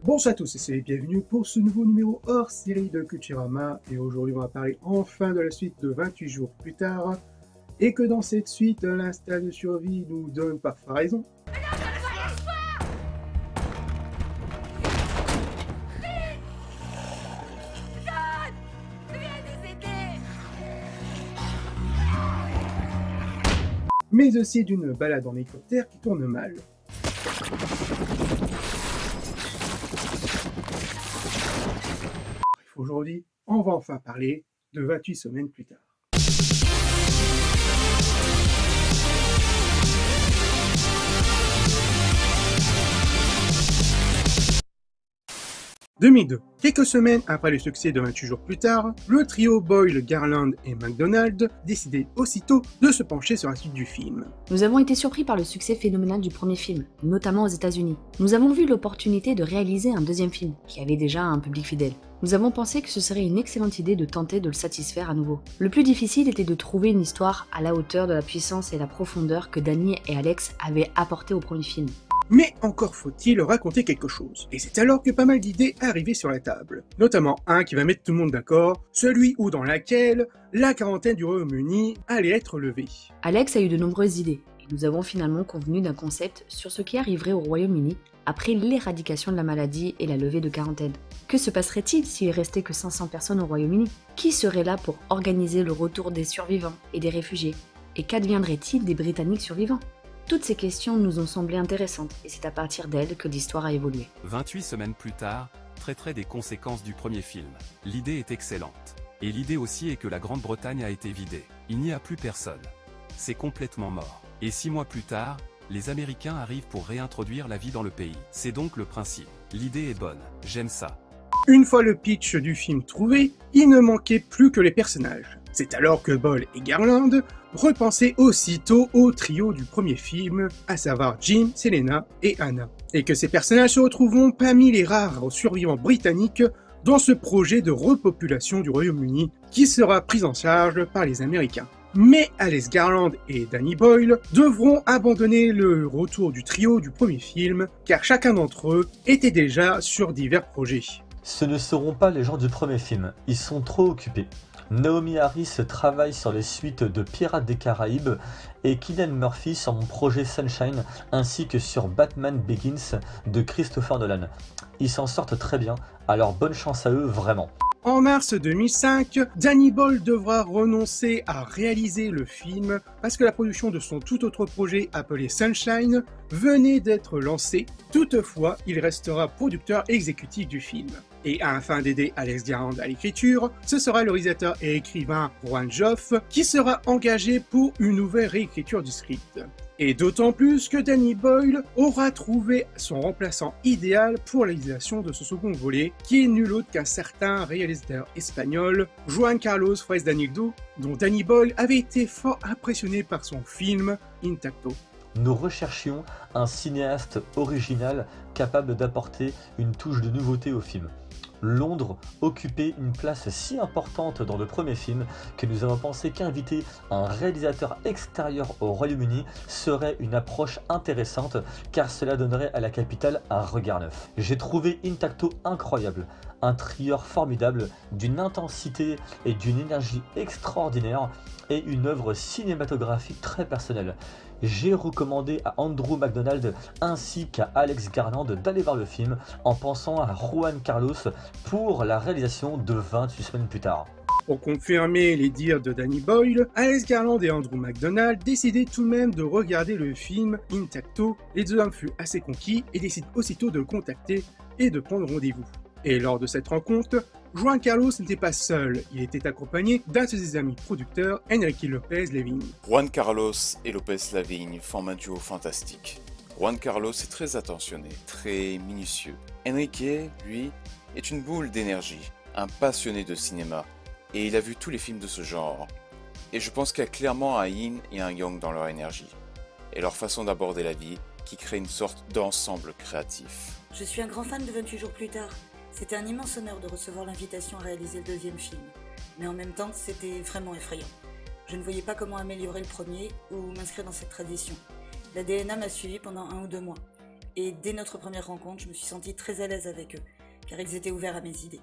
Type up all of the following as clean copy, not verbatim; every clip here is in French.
Bonjour à tous et c'est bienvenue pour ce nouveau numéro hors série de Culturama. Et aujourd'hui on va parler enfin de la suite de 28 jours plus tard. Et que dans cette suite, l'instinct de survie nous donne parfois raison. Mais aussi d'une balade en hélicoptère qui tourne mal. Aujourd'hui, on va enfin parler de 28 semaines plus tard. « 2002. Quelques semaines après le succès de 28 jours plus tard, le trio Boyle, Garland et McDonald décidait aussitôt de se pencher sur la suite du film. Nous avons été surpris par le succès phénoménal du premier film, notamment aux États-Unis. Nous avons vu l'opportunité de réaliser un deuxième film, qui avait déjà un public fidèle. Nous avons pensé que ce serait une excellente idée de tenter de le satisfaire à nouveau. Le plus difficile était de trouver une histoire à la hauteur de la puissance et la profondeur que Danny et Alex avaient apporté au premier film. Mais encore faut-il raconter quelque chose. Et c'est alors que pas mal d'idées arrivaient sur la table. Notamment un qui va mettre tout le monde d'accord, celui où dans laquelle la quarantaine du Royaume-Uni allait être levée. Alex a eu de nombreuses idées, et nous avons finalement convenu d'un concept sur ce qui arriverait au Royaume-Uni après l'éradication de la maladie et la levée de quarantaine. Que se passerait-il s'il restait que 500 personnes au Royaume-Uni? Qui serait là pour organiser le retour des survivants et des réfugiés? Et qu'adviendrait-il des Britanniques survivants? Toutes ces questions nous ont semblé intéressantes, et c'est à partir d'elles que l'histoire a évolué. 28 semaines plus tard, traiterait des conséquences du premier film. L'idée est excellente. Et l'idée aussi est que la Grande-Bretagne a été vidée. Il n'y a plus personne. C'est complètement mort. Et 6 mois plus tard, les Américains arrivent pour réintroduire la vie dans le pays. C'est donc le principe. L'idée est bonne. J'aime ça. Une fois le pitch du film trouvé, il ne manquait plus que les personnages. C'est alors que Boyle et Garland repensaient aussitôt au trio du premier film, à savoir Jim, Selena et Anna. Et que ces personnages se retrouveront parmi les rares survivants britanniques dans ce projet de repopulation du Royaume-Uni qui sera pris en charge par les Américains. Mais Alex Garland et Danny Boyle devront abandonner le retour du trio du premier film, car chacun d'entre eux était déjà sur divers projets. Ce ne seront pas les gens du premier film, ils sont trop occupés. Naomi Harris travaille sur les suites de Pirates des Caraïbes et Cillian Murphy sur mon projet Sunshine ainsi que sur Batman Begins de Christopher Nolan. Ils s'en sortent très bien, alors bonne chance à eux vraiment. En mars 2005, Danny Boyle devra renoncer à réaliser le film parce que la production de son tout autre projet appelé Sunshine venait d'être lancée. Toutefois, il restera producteur exécutif du film. Et afin d'aider Alex Garland à l'écriture, ce sera le réalisateur et écrivain Juan Joff qui sera engagé pour une nouvelle réécriture du script. Et d'autant plus que Danny Boyle aura trouvé son remplaçant idéal pour la réalisation de ce second volet, qui est nul autre qu'un certain réalisateur espagnol, Juan Carlos Fresnadillo, dont Danny Boyle avait été fort impressionné par son film Intacto. Nous recherchions un cinéaste original capable d'apporter une touche de nouveauté au film. Londres occupait une place si importante dans le premier film que nous avons pensé qu'inviter un réalisateur extérieur au Royaume-Uni serait une approche intéressante car cela donnerait à la capitale un regard neuf. J'ai trouvé Intacto incroyable, un trieur formidable, d'une intensité et d'une énergie extraordinaire et une œuvre cinématographique très personnelle. J'ai recommandé à Andrew McDonald ainsi qu'à Alex Garland d'aller voir le film en pensant à Juan Carlos pour la réalisation de 28 semaines plus tard. Pour confirmer les dires de Danny Boyle, Alex Garland et Andrew McDonald décidaient tout de même de regarder le film Intacto. Les deux hommes furent assez conquis et décident aussitôt de le contacter et de prendre rendez-vous. Et lors de cette rencontre, Juan Carlos n'était pas seul, il était accompagné d'un de ses amis producteurs, Enrique Lopez-Lavigne. Juan Carlos et Lopez-Lavigne forment un duo fantastique. Juan Carlos est très attentionné, très minutieux. Enrique, lui, est une boule d'énergie, un passionné de cinéma, et il a vu tous les films de ce genre. Et je pense qu'il y a clairement un yin et un yang dans leur énergie, et leur façon d'aborder la vie, qui crée une sorte d'ensemble créatif. Je suis un grand fan de 28 jours plus tard. C'était un immense honneur de recevoir l'invitation à réaliser le deuxième film. Mais en même temps, c'était vraiment effrayant. Je ne voyais pas comment améliorer le premier ou m'inscrire dans cette tradition. La DNA m'a suivi pendant 1 ou 2 mois. Et dès notre première rencontre, je me suis sentie très à l'aise avec eux, car ils étaient ouverts à mes idées.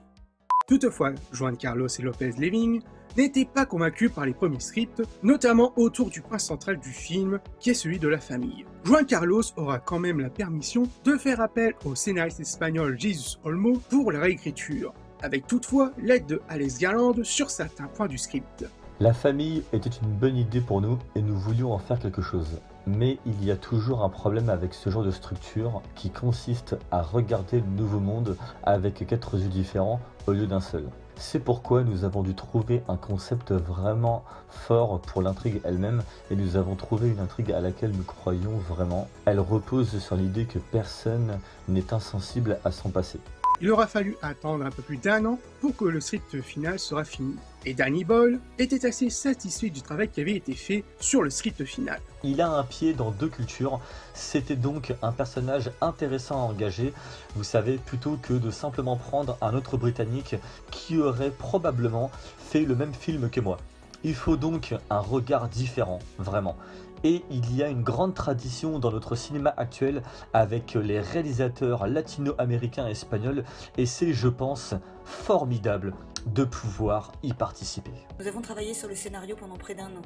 Toutefois, Juan Carlos et Lopez Levin n'étaient pas convaincus par les premiers scripts, notamment autour du point central du film, qui est celui de la famille. Juan Carlos aura quand même la permission de faire appel au scénariste espagnol Jesus Olmo pour la réécriture, avec toutefois l'aide de Alex Garland sur certains points du script. La famille était une bonne idée pour nous et nous voulions en faire quelque chose. Mais il y a toujours un problème avec ce genre de structure qui consiste à regarder le nouveau monde avec 4 yeux différents au lieu d'un seul. C'est pourquoi nous avons dû trouver un concept vraiment fort pour l'intrigue elle-même et nous avons trouvé une intrigue à laquelle nous croyons vraiment. Elle repose sur l'idée que personne n'est insensible à son passé. Il aura fallu attendre un peu plus d'1 an pour que le script final sera fini. Et Danny Boyle était assez satisfait du travail qui avait été fait sur le script final. Il a un pied dans 2 cultures, c'était donc un personnage intéressant à engager, vous savez, plutôt que de simplement prendre un autre Britannique qui aurait probablement fait le même film que moi. Il faut donc un regard différent, vraiment. Et il y a une grande tradition dans notre cinéma actuel avec les réalisateurs latino-américains et espagnols, et c'est, je pense, formidable de pouvoir y participer. Nous avons travaillé sur le scénario pendant près d'1 an,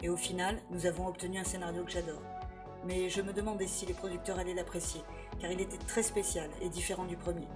et au final, nous avons obtenu un scénario que j'adore. Mais je me demandais si les producteurs allaient l'apprécier, car il était très spécial et différent du premier.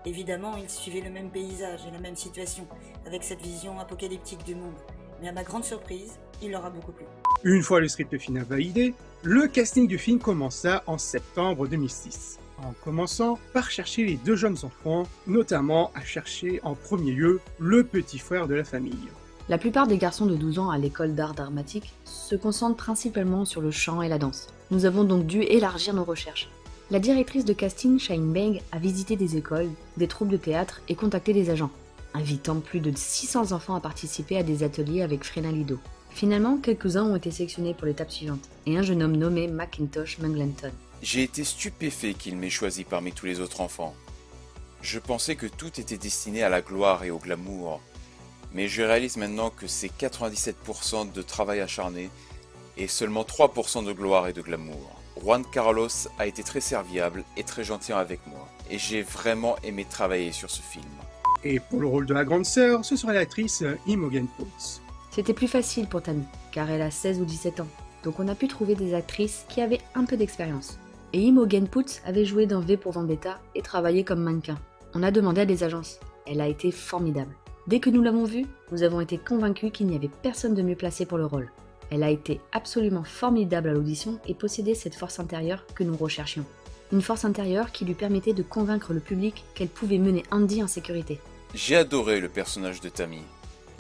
Évidemment, il suivait le même paysage et la même situation, avec cette vision apocalyptique du monde. Mais à ma grande surprise, il leur a beaucoup plu. Une fois le script final validé, le casting du film commença en septembre 2006. En commençant par chercher les 2 jeunes enfants, notamment à chercher en premier lieu le petit frère de la famille. La plupart des garçons de 12 ans à l'école d'art dramatique se concentrent principalement sur le chant et la danse. Nous avons donc dû élargir nos recherches. La directrice de casting, Shane Bang, a visité des écoles, des troupes de théâtre et contacté des agents, invitant plus de 600 enfants à participer à des ateliers avec Frena Lido. Finalement, quelques-uns ont été sélectionnés pour l'étape suivante, et un jeune homme nommé Macintosh Manglanton. J'ai été stupéfait qu'il m'ait choisi parmi tous les autres enfants. Je pensais que tout était destiné à la gloire et au glamour, mais je réalise maintenant que c'est 97% de travail acharné et seulement 3% de gloire et de glamour. Juan Carlos a été très serviable et très gentil avec moi, et j'ai vraiment aimé travailler sur ce film. Et pour le rôle de la grande sœur, ce sera l'actrice Imogen Poots. C'était plus facile pour Tammy, car elle a 16 ou 17 ans, donc on a pu trouver des actrices qui avaient un peu d'expérience. Et Imogen Poots avait joué dans V pour Vendetta et travaillé comme mannequin. On a demandé à des agences. Elle a été formidable. Dès que nous l'avons vue, nous avons été convaincus qu'il n'y avait personne de mieux placé pour le rôle. Elle a été absolument formidable à l'audition et possédait cette force intérieure que nous recherchions. Une force intérieure qui lui permettait de convaincre le public qu'elle pouvait mener Andy en sécurité. J'ai adoré le personnage de Tammy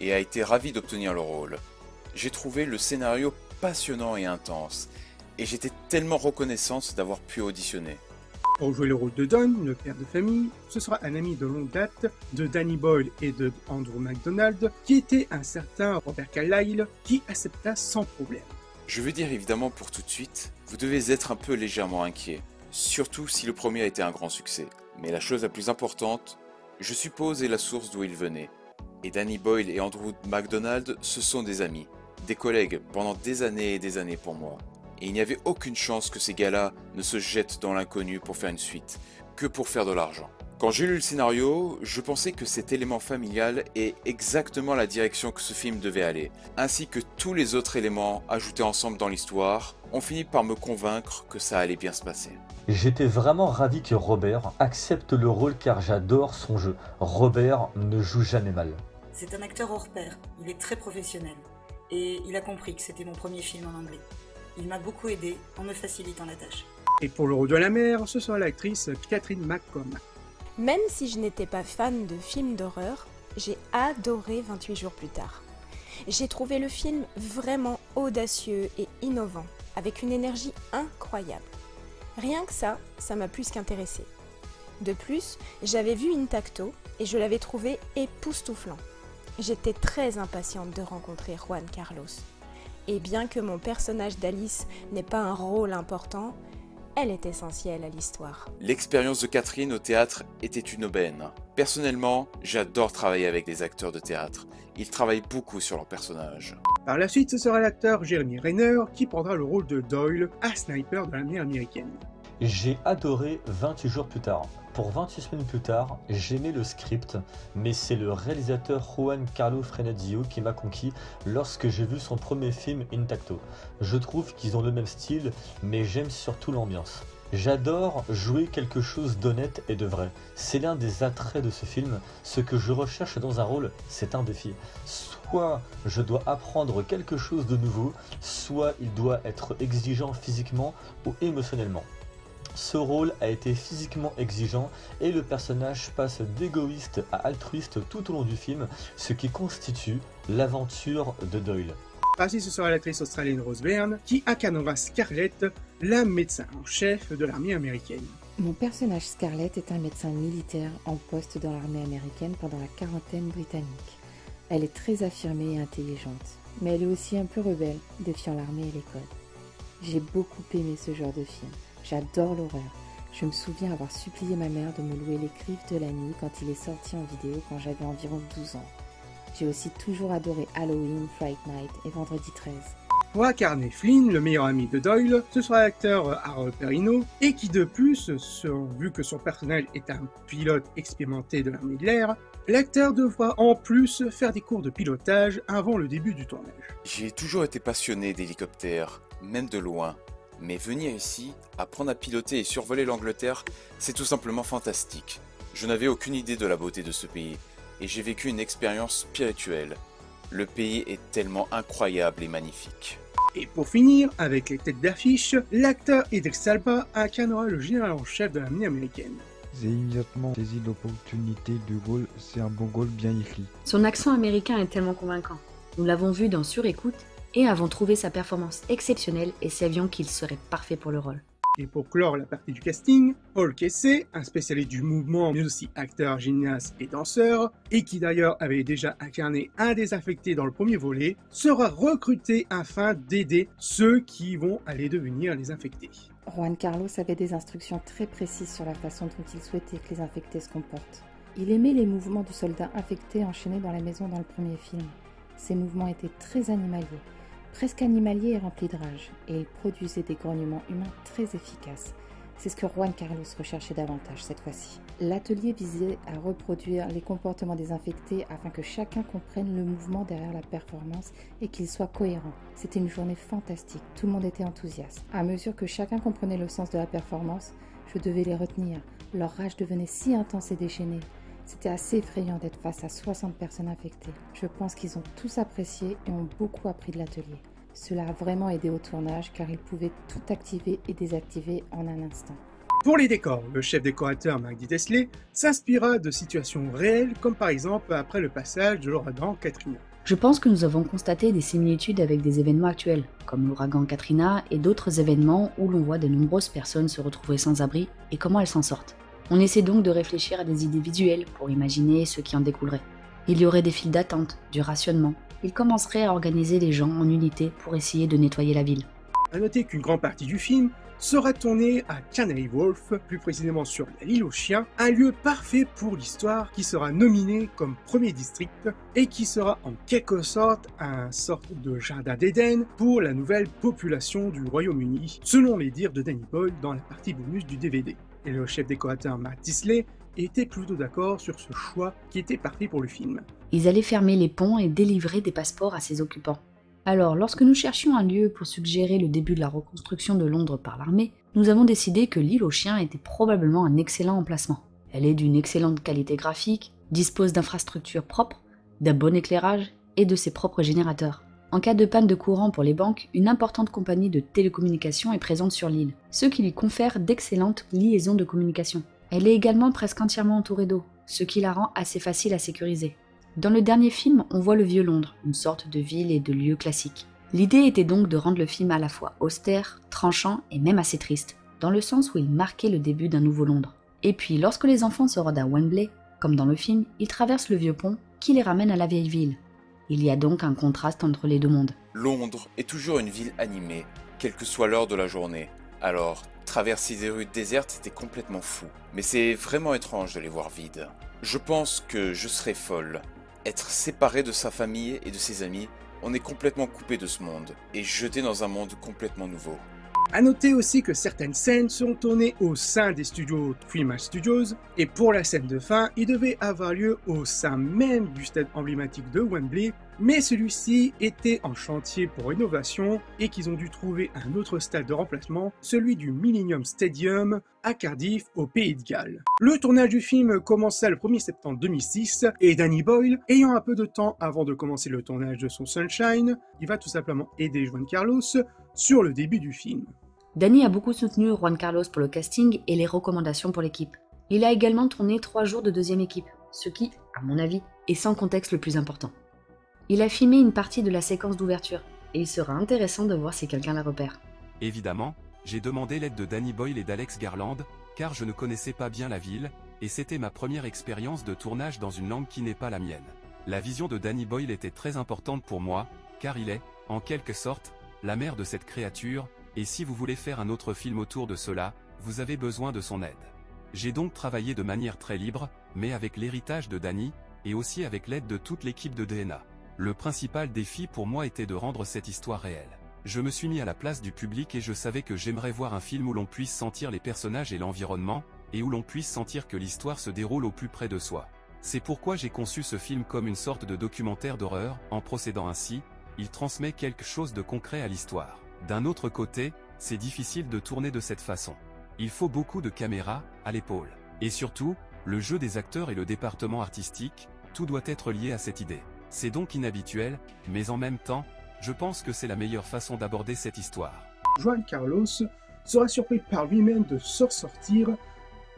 et a été ravi d'obtenir le rôle. J'ai trouvé le scénario passionnant et intense, et j'étais tellement reconnaissante d'avoir pu auditionner. Pour jouer le rôle de Don, le père de famille, ce sera un ami de longue date de Danny Boyle et de Andrew McDonald, qui était un certain Robert Carlyle, qui accepta sans problème. Je veux dire évidemment pour tout de suite, vous devez être un peu légèrement inquiet, surtout si le premier a été un grand succès. Mais la chose la plus importante, je suppose, est la source d'où il venait. Et Danny Boyle et Andrew McDonald, ce sont des amis, des collègues pendant des années et des années pour moi. Et il n'y avait aucune chance que ces gars-là ne se jettent dans l'inconnu pour faire une suite, que pour faire de l'argent. Quand j'ai lu le scénario, je pensais que cet élément familial est exactement la direction que ce film devait aller, ainsi que tous les autres éléments ajoutés ensemble dans l'histoire ont fini par me convaincre que ça allait bien se passer. J'étais vraiment ravi que Robert accepte le rôle car j'adore son jeu. Robert ne joue jamais mal. C'est un acteur hors pair, il est très professionnel. Et il a compris que c'était mon premier film en anglais. Il m'a beaucoup aidé en me facilitant la tâche. Et pour le rôle de la mère, ce sera l'actrice Catherine McCormack. Même si je n'étais pas fan de films d'horreur, j'ai adoré 28 jours plus tard. J'ai trouvé le film vraiment audacieux et innovant, avec une énergie incroyable. Rien que ça m'a plus qu'intéressé. De plus, j'avais vu Intacto et je l'avais trouvé époustouflant. J'étais très impatiente de rencontrer Juan Carlos. Et bien que mon personnage d'Alice n'ait pas un rôle important, elle est essentielle à l'histoire. L'expérience de Catherine au théâtre était une aubaine. Personnellement, j'adore travailler avec des acteurs de théâtre. Ils travaillent beaucoup sur leur personnage. Par la suite, ce sera l'acteur Jeremy Renner qui prendra le rôle de Doyle, un sniper de l'armée américaine. J'ai adoré 28 jours plus tard. Pour 28 semaines plus tard, j'aimais le script, mais c'est le réalisateur Juan Carlos Fresnadillo qui m'a conquis lorsque j'ai vu son premier film Intacto. Je trouve qu'ils ont le même style, mais j'aime surtout l'ambiance. J'adore jouer quelque chose d'honnête et de vrai. C'est l'un des attraits de ce film. Ce que je recherche dans un rôle, c'est un défi. Soit je dois apprendre quelque chose de nouveau, soit il doit être exigeant physiquement ou émotionnellement. Ce rôle a été physiquement exigeant et le personnage passe d'égoïste à altruiste tout au long du film, ce qui constitue l'aventure de Doyle. Ainsi, ce sera l'actrice australienne Rose Byrne qui incarnera Scarlett, la médecin en chef de l'armée américaine. Mon personnage Scarlett est un médecin militaire en poste dans l'armée américaine pendant la quarantaine britannique. Elle est très affirmée et intelligente, mais elle est aussi un peu rebelle, défiant l'armée et les codes. J'ai beaucoup aimé ce genre de film. J'adore l'horreur. Je me souviens avoir supplié ma mère de me louer Les Griffes de la Nuit quand il est sorti en vidéo quand j'avais environ 12 ans. J'ai aussi toujours adoré Halloween, Fright Night et Vendredi 13. Pour incarner Flynn, le meilleur ami de Doyle, ce sera l'acteur Harold Perrineau, et qui de plus, vu que son personnage est un pilote expérimenté de l'armée de l'air, l'acteur devra en plus faire des cours de pilotage avant le début du tournage. J'ai toujours été passionné d'hélicoptères, même de loin. Mais venir ici, apprendre à piloter et survoler l'Angleterre, c'est tout simplement fantastique. Je n'avais aucune idée de la beauté de ce pays, et j'ai vécu une expérience spirituelle. Le pays est tellement incroyable et magnifique. Et pour finir, avec les têtes d'affiche, l'acteur Idris Elba incarnera le général en chef de l'armée américaine. J'ai immédiatement saisi l'opportunité du rôle, c'est un bon rôle bien écrit. Son accent américain est tellement convaincant. Nous l'avons vu dans Surécoute et avons trouvé sa performance exceptionnelle et savions qu'il serait parfait pour le rôle. Et pour clore la partie du casting, Paul Casey, un spécialiste du mouvement, mais aussi acteur, gymnaste et danseur, et qui d'ailleurs avait déjà incarné un des infectés dans le premier volet, sera recruté afin d'aider ceux qui vont aller devenir les infectés. Juan Carlos avait des instructions très précises sur la façon dont il souhaitait que les infectés se comportent. Il aimait les mouvements du soldat infecté enchaîné dans la maison dans le premier film. Ces mouvements étaient très animaliers. Presque animalier et rempli de rage, et il produisait des grognements humains très efficaces. C'est ce que Juan Carlos recherchait davantage cette fois-ci. L'atelier visait à reproduire les comportements des infectés afin que chacun comprenne le mouvement derrière la performance et qu'il soit cohérent. C'était une journée fantastique, tout le monde était enthousiaste. À mesure que chacun comprenait le sens de la performance, je devais les retenir. Leur rage devenait si intense et déchaînée. C'était assez effrayant d'être face à 60 personnes infectées. Je pense qu'ils ont tous apprécié et ont beaucoup appris de l'atelier. Cela a vraiment aidé au tournage car ils pouvaient tout activer et désactiver en un instant. Pour les décors, le chef décorateur Mark Desley s'inspira de situations réelles comme par exemple après le passage de l'ouragan Katrina. Je pense que nous avons constaté des similitudes avec des événements actuels, comme l'ouragan Katrina et d'autres événements où l'on voit de nombreuses personnes se retrouver sans abri et comment elles s'en sortent. On essaie donc de réfléchir à des idées visuelles pour imaginer ce qui en découlerait. Il y aurait des files d'attente, du rationnement. Il commencerait à organiser les gens en unités pour essayer de nettoyer la ville. A noter qu'une grande partie du film sera tournée à Canary Wharf, plus précisément sur l'île aux chiens, un lieu parfait pour l'histoire qui sera nominé comme premier district et qui sera en quelque sorte un sorte de jardin d'Éden pour la nouvelle population du Royaume-Uni, selon les dires de Danny Boyle dans la partie bonus du DVD. Et le chef décorateur Mark Desley était plutôt d'accord sur ce choix qui était parfait pour le film. Ils allaient fermer les ponts et délivrer des passeports à ses occupants. Alors, lorsque nous cherchions un lieu pour suggérer le début de la reconstruction de Londres par l'armée, nous avons décidé que l'île aux chiens était probablement un excellent emplacement. Elle est d'une excellente qualité graphique, dispose d'infrastructures propres, d'un bon éclairage et de ses propres générateurs. En cas de panne de courant pour les banques, une importante compagnie de télécommunications est présente sur l'île, ce qui lui confère d'excellentes liaisons de communication. Elle est également presque entièrement entourée d'eau, ce qui la rend assez facile à sécuriser. Dans le dernier film, on voit le vieux Londres, une sorte de ville et de lieu classique. L'idée était donc de rendre le film à la fois austère, tranchant et même assez triste, dans le sens où il marquait le début d'un nouveau Londres. Et puis, lorsque les enfants se rendent à Wembley, comme dans le film, ils traversent le vieux pont qui les ramène à la vieille ville. Il y a donc un contraste entre les deux mondes. Londres est toujours une ville animée, quelle que soit l'heure de la journée. Alors, traverser des rues désertes, c'était complètement fou. Mais c'est vraiment étrange de les voir vides. Je pense que je serais folle. Être séparé de sa famille et de ses amis, on est complètement coupé de ce monde, et jeté dans un monde complètement nouveau. A noter aussi que certaines scènes sont tournées au sein des studios DreamHack Studios, et pour la scène de fin, il devait avoir lieu au sein même du stade emblématique de Wembley, mais celui-ci était en chantier pour rénovation et qu'ils ont dû trouver un autre stade de remplacement, celui du Millennium Stadium à Cardiff au Pays de Galles. Le tournage du film commença le 1er septembre 2006 et Danny Boyle, ayant un peu de temps avant de commencer le tournage de son Sunshine, il va tout simplement aider Juan Carlos sur le début du film. Danny a beaucoup soutenu Juan Carlos pour le casting et les recommandations pour l'équipe. Il a également tourné 3 jours de deuxième équipe, ce qui, à mon avis, est sans contexte le plus important. Il a filmé une partie de la séquence d'ouverture, et il sera intéressant de voir si quelqu'un la repère. Évidemment, j'ai demandé l'aide de Danny Boyle et d'Alex Garland, car je ne connaissais pas bien la ville, et c'était ma première expérience de tournage dans une langue qui n'est pas la mienne. La vision de Danny Boyle était très importante pour moi, car il est, en quelque sorte, la mère de cette créature, et si vous voulez faire un autre film autour de cela, vous avez besoin de son aide. J'ai donc travaillé de manière très libre, mais avec l'héritage de Danny, et aussi avec l'aide de toute l'équipe de DNA. Le principal défi pour moi était de rendre cette histoire réelle. Je me suis mis à la place du public et je savais que j'aimerais voir un film où l'on puisse sentir les personnages et l'environnement, et où l'on puisse sentir que l'histoire se déroule au plus près de soi. C'est pourquoi j'ai conçu ce film comme une sorte de documentaire d'horreur, en procédant ainsi, il transmet quelque chose de concret à l'histoire. D'un autre côté, c'est difficile de tourner de cette façon. Il faut beaucoup de caméras, à l'épaule. Et surtout, le jeu des acteurs et le département artistique, tout doit être lié à cette idée. C'est donc inhabituel, mais en même temps, je pense que c'est la meilleure façon d'aborder cette histoire. Juan Carlos sera surpris par lui-même de se ressortir,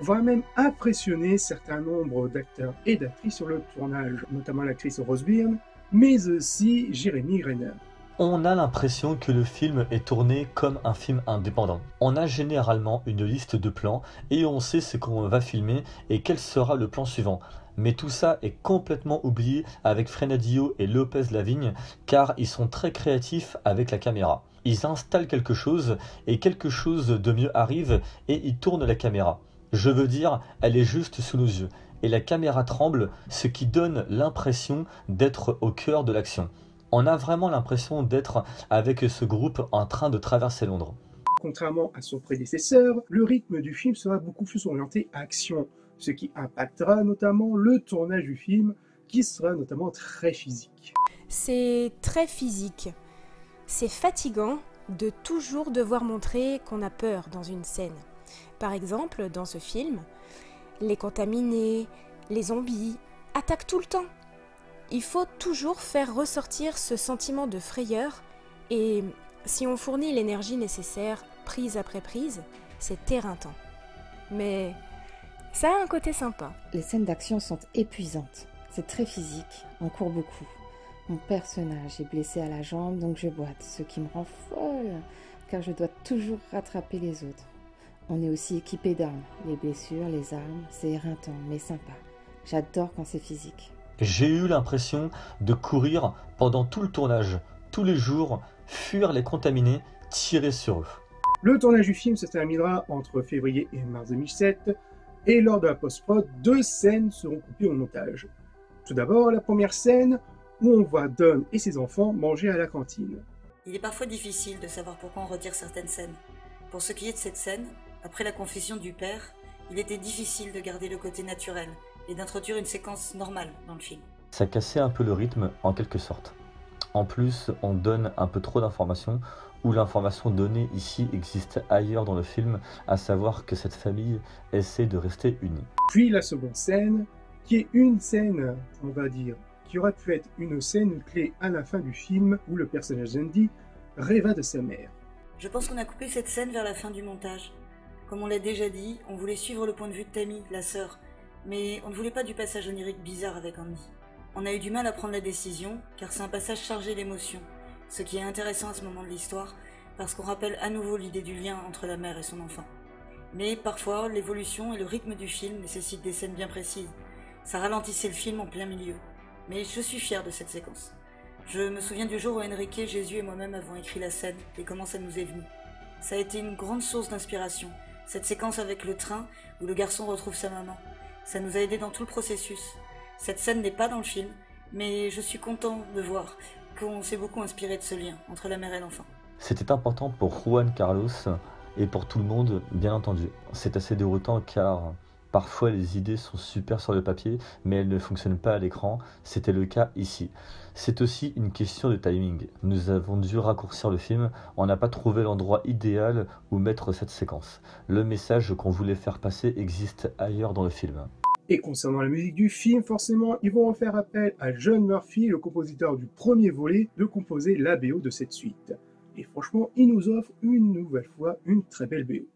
voire même impressionner certains nombres d'acteurs et d'actrices sur le tournage, notamment l'actrice Rose Byrne, mais aussi Jeremy Renner. On a l'impression que le film est tourné comme un film indépendant. On a généralement une liste de plans et on sait ce qu'on va filmer et quel sera le plan suivant. Mais tout ça est complètement oublié avec Frenadio et Lopez Lavigne car ils sont très créatifs avec la caméra. Ils installent quelque chose et quelque chose de mieux arrive et ils tournent la caméra. Je veux dire, elle est juste sous nos yeux et la caméra tremble, ce qui donne l'impression d'être au cœur de l'action. On a vraiment l'impression d'être avec ce groupe en train de traverser Londres. Contrairement à son prédécesseur, le rythme du film sera beaucoup plus orienté action, ce qui impactera notamment le tournage du film, qui sera notamment très physique. C'est très physique. C'est fatigant de toujours devoir montrer qu'on a peur dans une scène. Par exemple, dans ce film, les contaminés, les zombies attaquent tout le temps. Il faut toujours faire ressortir ce sentiment de frayeur et si on fournit l'énergie nécessaire prise après prise, c'est éreintant. Mais ça a un côté sympa. Les scènes d'action sont épuisantes. C'est très physique, on court beaucoup. Mon personnage est blessé à la jambe, donc je boite, ce qui me rend folle, car je dois toujours rattraper les autres. On est aussi équipé d'armes. Les blessures, les armes, c'est éreintant, mais sympa. J'adore quand c'est physique. J'ai eu l'impression de courir pendant tout le tournage, tous les jours, fuir les contaminés, tirer sur eux. Le tournage du film se terminera entre février et mars 2007, et lors de la post-prod, 2 scènes seront coupées au montage. Tout d'abord, la première scène où on voit Don et ses enfants manger à la cantine. Il est parfois difficile de savoir pourquoi on retire certaines scènes. Pour ce qui est de cette scène, après la confession du père, il était difficile de garder le côté naturel et d'introduire une séquence normale dans le film. Ça cassait un peu le rythme en quelque sorte. En plus, on donne un peu trop d'informations, où l'information donnée ici existe ailleurs dans le film, à savoir que cette famille essaie de rester unie. Puis la seconde scène, qui est une scène, on va dire, qui aurait pu être une scène clé à la fin du film, où le personnage d'Andy rêva de sa mère. Je pense qu'on a coupé cette scène vers la fin du montage. Comme on l'a déjà dit, on voulait suivre le point de vue de Tammy, la sœur, mais on ne voulait pas du passage onirique bizarre avec Andy. On a eu du mal à prendre la décision, car c'est un passage chargé d'émotions, ce qui est intéressant à ce moment de l'histoire, parce qu'on rappelle à nouveau l'idée du lien entre la mère et son enfant. Mais parfois, l'évolution et le rythme du film nécessitent des scènes bien précises. Ça ralentissait le film en plein milieu. Mais je suis fier de cette séquence. Je me souviens du jour où Enrique, Jésus et moi-même avons écrit la scène et comment ça nous est venu. Ça a été une grande source d'inspiration, cette séquence avec le train où le garçon retrouve sa maman. Ça nous a aidés dans tout le processus. Cette scène n'est pas dans le film, mais je suis content de voir qu'on s'est beaucoup inspiré de ce lien entre la mère et l'enfant. C'était important pour Juan Carlos et pour tout le monde, bien entendu. C'est assez déroutant car parfois les idées sont super sur le papier, mais elles ne fonctionnent pas à l'écran. C'était le cas ici. C'est aussi une question de timing. Nous avons dû raccourcir le film, on n'a pas trouvé l'endroit idéal où mettre cette séquence. Le message qu'on voulait faire passer existe ailleurs dans le film. Et concernant la musique du film, forcément, ils vont faire appel à John Murphy, le compositeur du premier volet, de composer la BO de cette suite. Et franchement, il nous offre une nouvelle fois une très belle BO.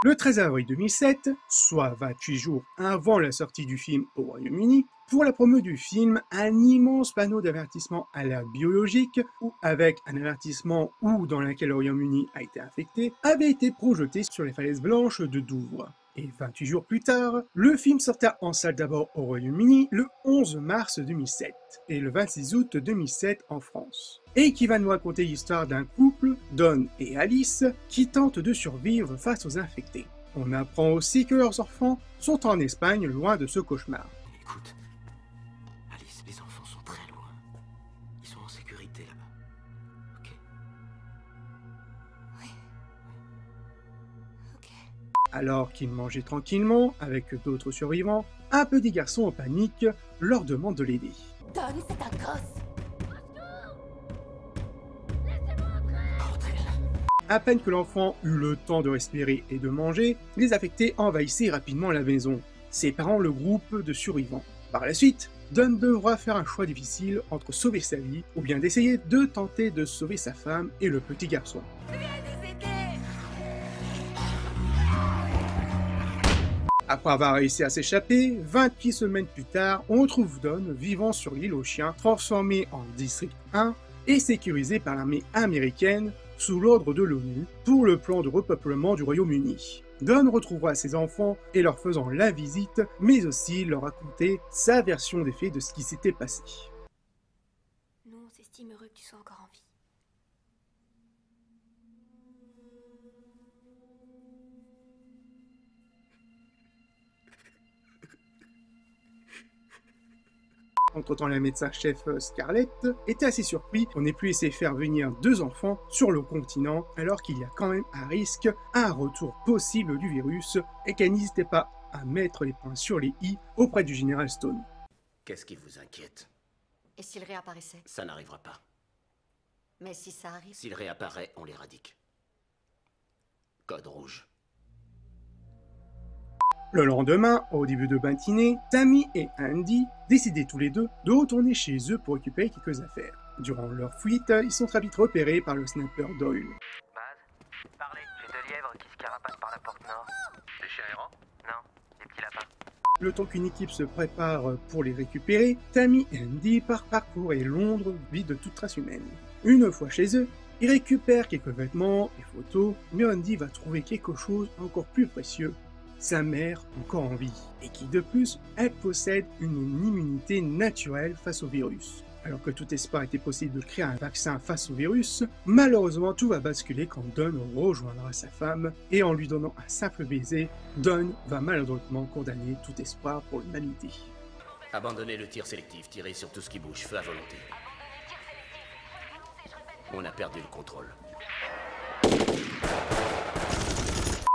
Le 13 avril 2007, soit 28 jours avant la sortie du film au Royaume-Uni, pour la promo du film, un immense panneau d'avertissement alerte biologique, ou avec un avertissement ou dans lequel le Royaume-Uni a été infecté, avait été projeté sur les falaises blanches de Douvres. Et 28 jours plus tard, le film sortait en salle d'abord au Royaume-Uni le 11 mars 2007 et le 26 août 2007 en France. Et qui va nous raconter l'histoire d'un couple, Don et Alice, qui tentent de survivre face aux infectés. On apprend aussi que leurs enfants sont en Espagne loin de ce cauchemar. Écoute, Alice, les enfants sont très loin. Ils sont en sécurité là-bas. Ok? Oui. Ok. Alors qu'ils mangeaient tranquillement avec d'autres survivants, un petit garçon en panique leur demande de l'aider. Don, c'est un gosse. À peine que l'enfant eut le temps de respirer et de manger, les infectés envahissaient rapidement la maison, séparant le groupe de survivants. Par la suite, Don devra faire un choix difficile entre sauver sa vie ou bien d'essayer de tenter de sauver sa femme et le petit garçon. Après avoir réussi à s'échapper, 28 semaines plus tard, on retrouve Don vivant sur l'île aux chiens, transformé en District 1 et sécurisé par l'armée américaine sous l'ordre de l'ONU pour le plan de repeuplement du Royaume-Uni. Don retrouvera ses enfants et leur faisant la visite, mais aussi leur raconter sa version des faits de ce qui s'était passé. Nous, on s'estime heureux que tu sois encore en vie. Entre-temps, la médecin-chef Scarlett était assez surpris qu'on ait pu laisser faire venir 2 enfants sur le continent alors qu'il y a quand même un risque à un retour possible du virus et qu'elle n'hésitait pas à mettre les points sur les i auprès du général Stone. Qu'est-ce qui vous inquiète? Et s'il réapparaissait? Ça n'arrivera pas. Mais si ça arrive? S'il réapparaît, on l'éradique. Code rouge. Le lendemain, au début de matinée, Tammy et Andy décidaient tous les deux de retourner chez eux pour récupérer quelques affaires. Durant leur fuite, ils sont très vite repérés par le sniper Doyle. Baz, parlez, j'ai 2 lièvres qui se carapatent par la porte nord. Des chiens errants? Non, des petits lapins. Le temps qu'une équipe se prépare pour les récupérer, Tammy et Andy partent parcourir Londres vide de toute trace humaine. Une fois chez eux, ils récupèrent quelques vêtements et photos, mais Andy va trouver quelque chose encore plus précieux. Sa mère encore en vie, et qui de plus, elle possède une immunité naturelle face au virus. Alors que tout espoir était possible de créer un vaccin face au virus, malheureusement tout va basculer quand Don rejoindra sa femme, et en lui donnant un simple baiser, Don va maladroitement condamner tout espoir pour l'humanité. Abandonnez le tir sélectif, tirez sur tout ce qui bouge, feu à volonté. On a perdu le contrôle.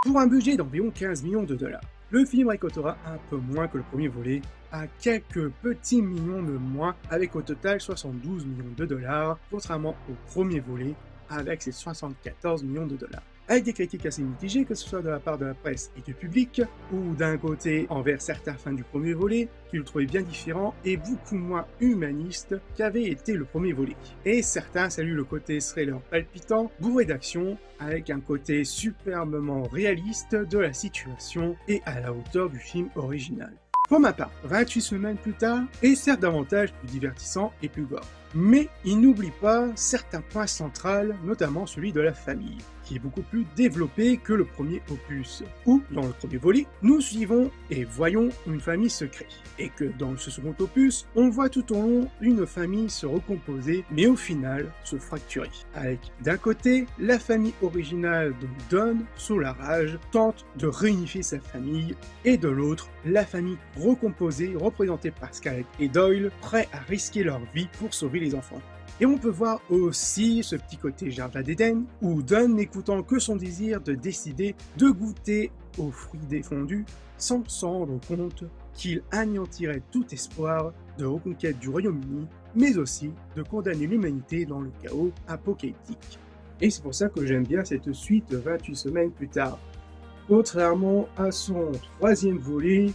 Pour un budget d'environ 15 millions de dollars, le film récoltera un peu moins que le premier volet, à quelques petits millions de moins, avec au total 72 millions de dollars, contrairement au premier volet, avec ses 74 millions de dollars. Avec des critiques assez mitigées, que ce soit de la part de la presse et du public, ou d'un côté envers certains fans du premier volet, qui le trouvaient bien différent et beaucoup moins humaniste qu'avait été le premier volet. Et certains saluent le côté thriller palpitant, bourré d'action, avec un côté superbement réaliste de la situation et à la hauteur du film original. Pour ma part, 28 semaines plus tard, est certes davantage plus divertissant et plus gore. Mais il n'oublie pas certains points centraux, notamment celui de la famille, qui est beaucoup plus développé que le premier opus, où, dans le premier volet, nous suivons et voyons une famille se créer, et que dans ce second opus, on voit tout au long une famille se recomposer, mais au final se fracturer. Avec d'un côté, la famille originale dont Don, sous la rage, tente de réunifier sa famille, et de l'autre, la famille recomposée, représentée par Scarlett et Doyle, prêts à risquer leur vie pour sauver les enfants. Et on peut voir aussi ce petit côté jardin d'Éden, où Don, n'écoutant que son désir de décider de goûter aux fruits défendus, sans s'en rendre compte qu'il anéantirait tout espoir de reconquête du Royaume-Uni, mais aussi de condamner l'humanité dans le chaos apocalyptique. Et c'est pour ça que j'aime bien cette suite 28 semaines plus tard, contrairement à son troisième volet,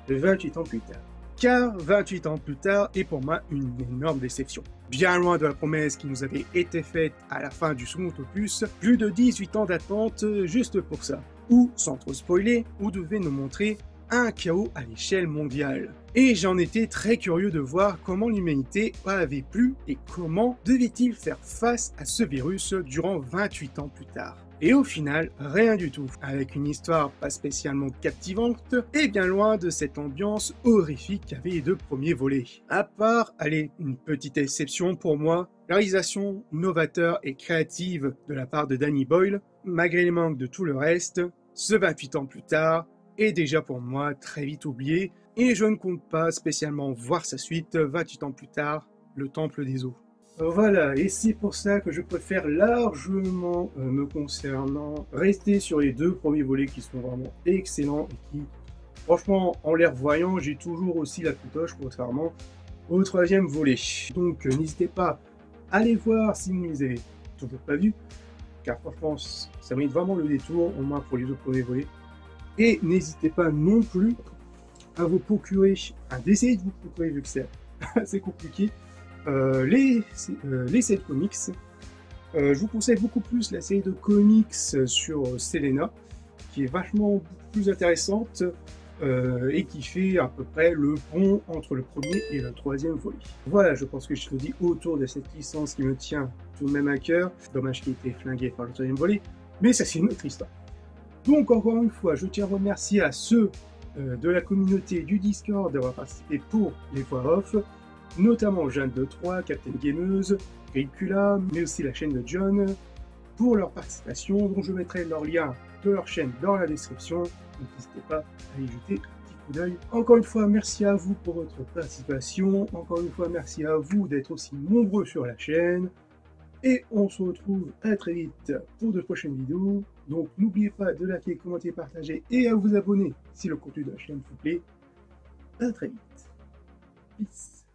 28 ans plus tard. Car 28 ans plus tard est pour moi une énorme déception. Bien loin de la promesse qui nous avait été faite à la fin du second opus, plus de 18 ans d'attente juste pour ça. Ou, sans trop spoiler, on devait nous montrer un chaos à l'échelle mondiale. Et j'en étais très curieux de voir comment l'humanité avait pu et comment devait-il faire face à ce virus durant 28 ans plus tard. Et au final, rien du tout, avec une histoire pas spécialement captivante, et bien loin de cette ambiance horrifique qu'avaient les deux premiers volets. À part, allez, une petite exception pour moi, la réalisation novateur et créative de la part de Danny Boyle, malgré les manques de tout le reste, ce 28 ans plus tard est déjà pour moi très vite oublié, et je ne compte pas spécialement voir sa suite 28 ans plus tard, Le Temple des Eaux. Voilà, et c'est pour ça que je préfère largement, me concernant, rester sur les deux premiers volets qui sont vraiment excellents et qui, franchement, en les revoyant, j'ai toujours aussi la coutoche, contrairement au troisième volet. Donc n'hésitez pas à les voir si vous ne les avez toujours pas vus, car franchement, ça mérite vraiment le détour, au moins pour les deux premiers volets. Et n'hésitez pas non plus à vous procurer, d'essayer de vous procurer, vu que c'est assez compliqué, les 7 comics. Je vous conseille beaucoup plus la série de comics sur Selena, qui est vachement beaucoup plus intéressante et qui fait à peu près le pont entre le premier et le troisième volet. Voilà, je pense que je te dis autour de cette licence qui me tient tout de même à cœur. Dommage qu'il ait été flingué par le troisième volet, mais ça c'est une autre histoire. Donc encore une fois, je tiens à remercier à ceux de la communauté du Discord d'avoir participé pour les voix off, notamment Jeanne de Troyes, Captain Gameuse, Gricula, mais aussi la chaîne de John, pour leur participation, dont je mettrai leur lien de leur chaîne dans la description, donc n'hésitez pas à y jeter un petit coup d'œil. Encore une fois, merci à vous pour votre participation, encore une fois, merci à vous d'être aussi nombreux sur la chaîne, et on se retrouve à très vite pour de prochaines vidéos, donc n'oubliez pas de liker, commenter, partager, et à vous abonner si le contenu de la chaîne vous plaît. À très vite. Peace.